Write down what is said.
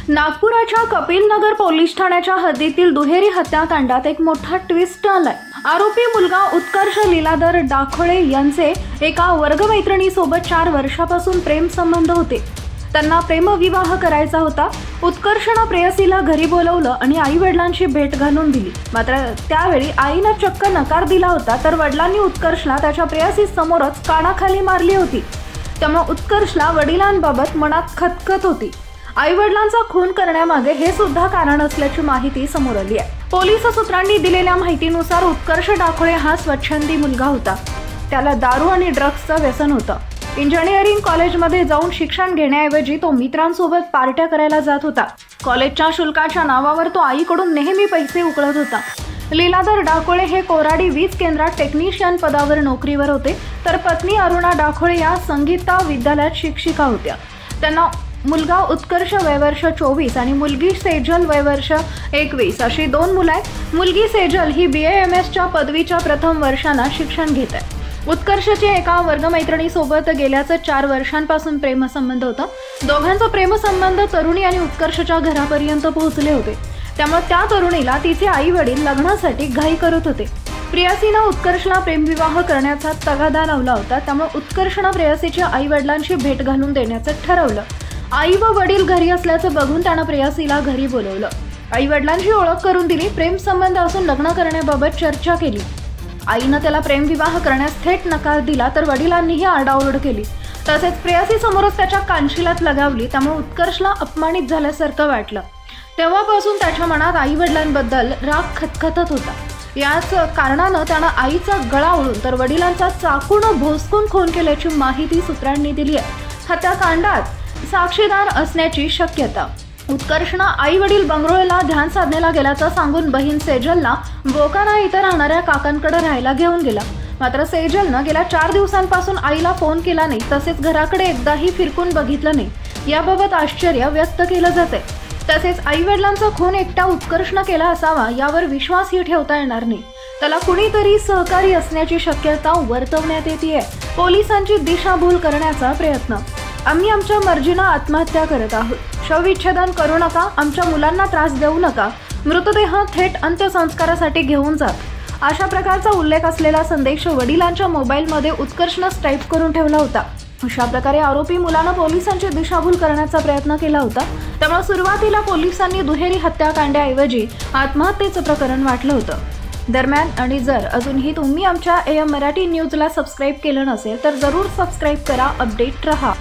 नागपुराच्या Kapilnagar police ठाण्याच्या हद्दीतील दुहेरी हत्याकांडात एक मोठा ट्विस्ट आलाय। आरोपी मुलगा उत्कर्ष लीलाधर डाखोळे यांचे एका वर्गमैत्रिणीसोबत 4 वर्षापासून प्रेम संबंध होते। त्यांना प्रेमविवाह करायचा होता। उत्कर्षने प्रेयसीला घरी बोलवलं आणि आई वडिलांची भेट घालून दिली। मात्र त्यावेळी आईने चक्क नकार दिला होता, तर वडिलांनी उत्कर्षला त्याच्या प्रेयसी समोरच कानाखाली मारली होती। त्यामुळे उत्कर्षला वडिलांबाबत मनात खतखत होती। आई वडिलांचा खून करण्यामागे हे सुद्धा कारण असल्याची माहिती समोर आली आहे। पोलीस सूत्रांनी दिलेल्या माहितीनुसार उत्कर्ष डाखोळे हा स्वच्छंदी मुलगा होता। त्याला दारू आणि ड्रग्सचं व्यसन होतं। इंजिनिअरिंग कॉलेजमध्ये जाऊन शिक्षण घेण्याऐवजी तो मित्रांसोबत पार्ट्या करायला जात होता। कॉलेजच्या शुल्काच्या नावावर तो आईकडून नेहमी पैसे उकळत होता। लीलाधर डाखोळे हे कोराडी वीज केंद्रात टेक्निशियन पदावर नोकरीवर होते, तर पत्नी अरुणा डाखोळे या संगीता विद्यालयात शिक्षिका होत्या। त्यांना मुलगा उत्कर्ष वयवर्ष 24 आणि मुलगी सेजल वयवर्ष 21 अशी 2 मुलं आहेत। मुलगी सेजल ही BAMSच्या पदवीच्या प्रथम वर्षाला शिक्षण घेत आहे। उत्कर्षचे एका वर्गमैत्रिणीसोबत गेल्याचं 4 वर्षांपासून प्रेमसंबंध होता। दोघांचा प्रेमसंबंध तरुणी आणि उत्कर्षच्या घरापर्यंत पोहोचले होते। त्यामुळे त्या तरुणीला तिचे आई वडील लग्नासाठी घाई करत होते। प्रेयसीने उत्कर्षला प्रेमविवाह करण्याचा तगादा लावला होता। त्यामुळे उत्कर्षने प्रेयसीच्या आई वडिलांची भेट घालून देण्याचं ठरवलं। आई व वडील घरी असल्याचं बघून त्याने प्रेयसीला घरी बोलवलं। आई वडिलांची ओळख करून दिली। प्रेम संबंध असून लग्न करण्याबाबत चर्चा केली। आईने त्याला प्रेमविवाह करण्यास थेट नकार दिला, तर वडिलांनीही आरडाओरड केली। तसेच प्रेयसी समोरच त्याच्या कानशिलात लगावली। त्यामुळे उत्कर्षला अपमानित झाल्यासारखं वाटलं। तेव्हापासून त्याच्या मनात आई वडिलांबद्दल राग खतखतत होता। याच कारणानं त्यानं आईचा गळा ओढून तर वडिलांचा चाकून भोसकून खून केल्याची माहिती सूत्रांनी दिली आहे। हत्याकांडात साक्षीदार असण्याची शक्यता। उत्कर्षने आई वडील बंगळुरूला ध्यान साधनेला गेल्याचं सांगून बहीण सेजलला बोकाना इथं राहणाऱ्या काकांकडे राहायला घेऊन गेला। मात्र सेजलनं गेल्या 4 दिवसांपासून आईला फोन केला नाही, तसेच घराकडे एकदाही फिरकून बघितलं नाही। याबाबत आश्चर्य व्यक्त केलं जाते। तसेच आई वडिलांचा खून एकटा उत्कर्षने केला असावा यावर विश्वासही ठेवता येणार नाही। त्याला कुणीतरी सहकारी असण्याची शक्यता वर्तवण्यात येते। पोलिसांची दिशाभूल करण्याचा प्रयत्न। आम्ही आमच्या मर्जीने आत्महत्या करत आहोत। शवविच्छेदन करू नका, आमच्या मुलांना त्रास देऊ नका, मृतदेह थेट अंत्यसंस्कारासाठी घेऊन जात, अशा प्रकारचा उल्लेख असलेला संदेश वडिलांच्या मोबाईलमध्ये उत्कर्षने टाईप करून ठेवला होता। अशा प्रकारे आरोपी मुलाने पोलिसांची दिशाभूल करण्याचा प्रयत्न केला होता। त्यामुळे सुरुवातीला पोलिसांनी दुहेरी हत्याकांडाऐवजी आत्महत्येचं प्रकरण वाटलं होतं। दरम्यान आणि जर अजूनही तुम्ही आमच्या AM मराठी न्यूजला सबस्क्राईब केलं नसेल तर जरूर सबस्क्राईब करा, अपडेट रहा।